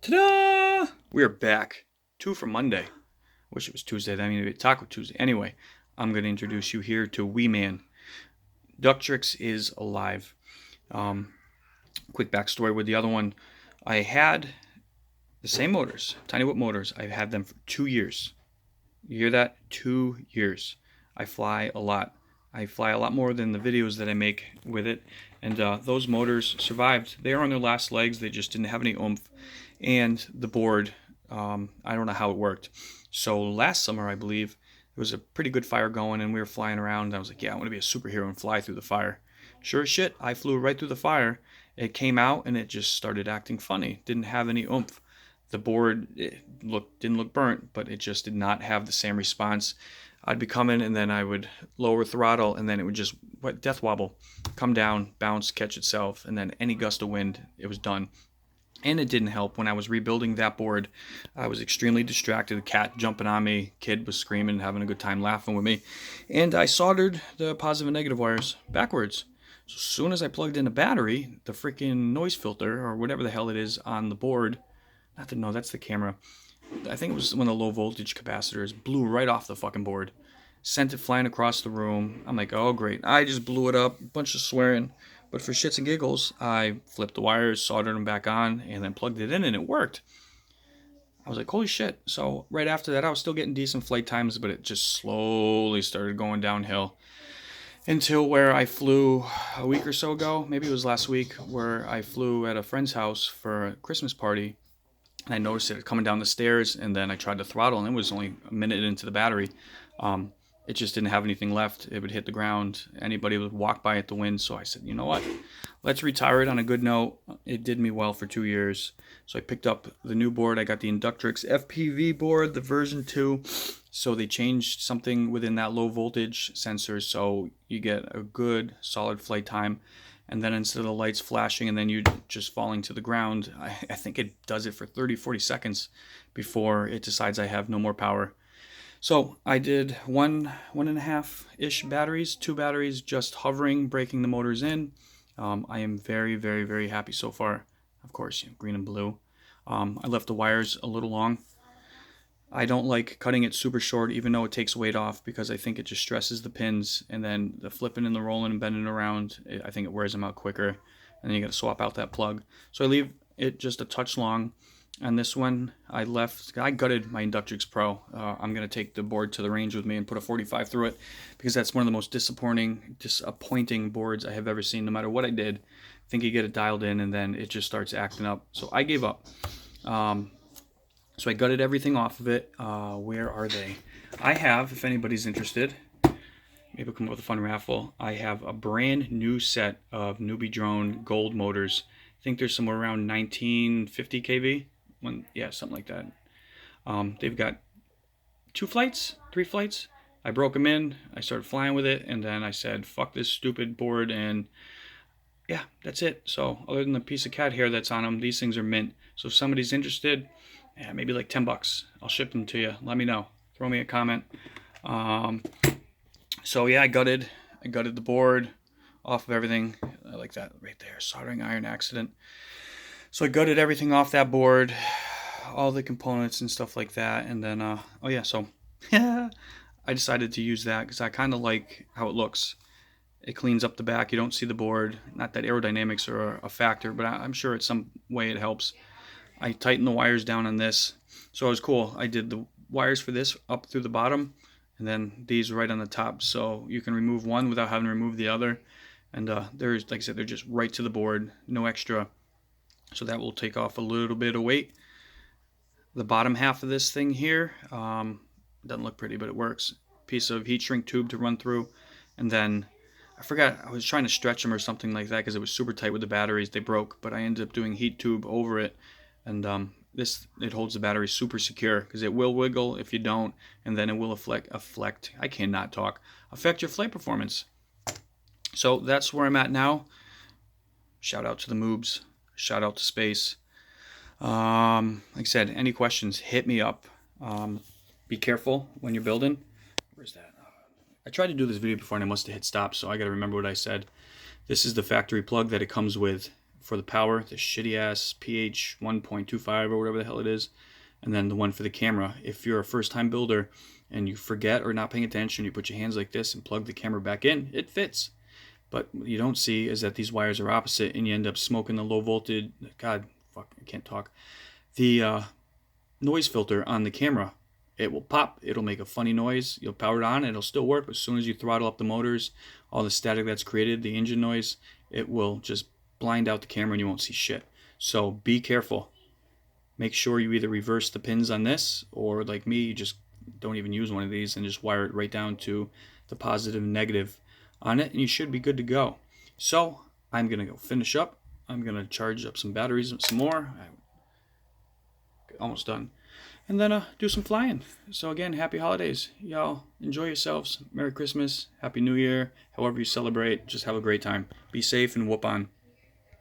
Ta-da! We are back. 2 for Monday. Wish it was Tuesday. I mean, it'd be Taco Tuesday. Anyway, I'm going to introduce you here to weeman. Inductrix is alive. Quick backstory with the other one. I had the same motors, tiny whip motors. I've had them for 2 years. You hear that? 2 years. I fly a lot. I fly a lot more than the videos that I make with it. And those motors survived. They are on their last legs. They just didn't have any oomph. And the board, I don't know how it worked. So last summer, I believe, there was a pretty good fire going, and we were flying around. And I was like, yeah, I want to be a superhero and fly through the fire. Sure as shit, I flew right through the fire. It came out, and it just started acting funny. Didn't have any oomph. The board didn't look burnt, but it just did not have the same response. I'd be coming, and then I would lower throttle, and then it would just death wobble, come down, bounce, catch itself, and then any gust of wind, it was done. And it didn't help when I was rebuilding that board. I was extremely distracted. The cat jumping on me, kid was screaming, having a good time laughing with me, and I soldered the positive and negative wires backwards. So as soon as I plugged in a battery, the freaking noise filter or whatever the hell it is on the board, no, that's the camera. I think it was one of the low voltage capacitors, blew right off the fucking board. Sent it flying across the room. I'm like, oh great. I just blew it up, bunch of swearing. But for shits and giggles, I flipped the wires, soldered them back on, and then plugged it in, and it worked. I was like, holy shit. So right after that, I was still getting decent flight times, but it just slowly started going downhill. Until where I flew a week or so ago, maybe it was last week, where I flew at a friend's house for a Christmas party. And I noticed it coming down the stairs, and then I tried to throttle, and it was only a minute into the battery. It just didn't have anything left. It would hit the ground. Anybody would walk by at the wind. So I said, you know what? Let's retire it on a good note. It did me well for 2 years. So I picked up the new board. I got the Inductrix FPV board, the version 2. So they changed something within that low voltage sensor, so you get a good solid flight time. And then instead of the lights flashing and then you just falling to the ground, I think it does it for 30, 40 seconds before it decides I have no more power. So I did one and a half-ish batteries, 2 batteries, just hovering, breaking the motors in. I am very, very, very happy so far. Of course, green and blue. I left the wires a little long. I don't like cutting it super short, even though it takes weight off, because I think it just stresses the pins, and then the flipping and the rolling and bending around, I think it wears them out quicker, and then you got to swap out that plug. So I leave it just a touch long. And this one, I gutted my Inductrix Pro. I'm going to take the board to the range with me and put a 45 through it, because that's one of the most disappointing boards I have ever seen. No matter what I did, I think you get it dialed in, and then it just starts acting up. So I gave up. So I gutted everything off of it. Where are they? I have, if anybody's interested, maybe I'll come up with a fun raffle. I have a brand new set of Newbie Drone gold motors. I think there's somewhere around 1950 kV. Yeah, something like that. They've got 3 flights. I broke them in. I started flying with it, and then I said, fuck this stupid board, and yeah, that's it. So other than the piece of cat hair that's on them, these things are mint. So if somebody's interested, yeah, maybe like $10. I'll ship them to you. Let me know. Throw me a comment. So yeah, I gutted the board off of everything. I like that right there. Soldering iron accident. So I gutted everything off that board, all the components and stuff like that. And then, so I decided to use that because I kind of like how it looks. It cleans up the back. You don't see the board. Not that aerodynamics are a factor, but I'm sure it's some way it helps. I tightened the wires down on this. So it was cool. I did the wires for this up through the bottom, and then these right on the top. So you can remove one without having to remove the other. And there's, like I said, they're just right to the board. No extra. So that will take off a little bit of weight. The bottom half of this thing here, doesn't look pretty, but it works. Piece of heat shrink tube to run through. And then, I forgot, I was trying to stretch them or something like that because it was super tight with the batteries. They broke, but I ended up doing heat tube over it. And it holds the battery super secure because it will wiggle if you don't. And then it will affect your flight performance. So that's where I'm at now. Shout out to the moobs. Shout out to space. Like I said, any questions, hit me up. Be careful when you're building. Where's that? I tried to do this video before and I must have hit stop, so I got to remember what I said. This is the factory plug that it comes with for the power, the shitty ass PH 1.25 or whatever the hell it is, and then the one for the camera. If you're a first time builder and you forget or not paying attention, you put your hands like this and plug the camera back in, it fits. But what you don't see is that these wires are opposite, and you end up smoking the low voltage, God, fuck, I can't talk, the noise filter on the camera. It will pop, it'll make a funny noise, you'll power it on, it'll still work, but as soon as you throttle up the motors, all the static that's created, the engine noise, it will just blind out the camera and you won't see shit. So be careful. Make sure you either reverse the pins on this, or like me, you just don't even use one of these and just wire it right down to the positive and negative on it, and you should be good to go. So I'm gonna go finish up. I'm gonna charge up some batteries some more. Almost done, and then do some flying. So again, happy holidays, y'all. Enjoy yourselves. Merry Christmas, Happy New Year. However you celebrate, just have a great time. Be safe and whoop on.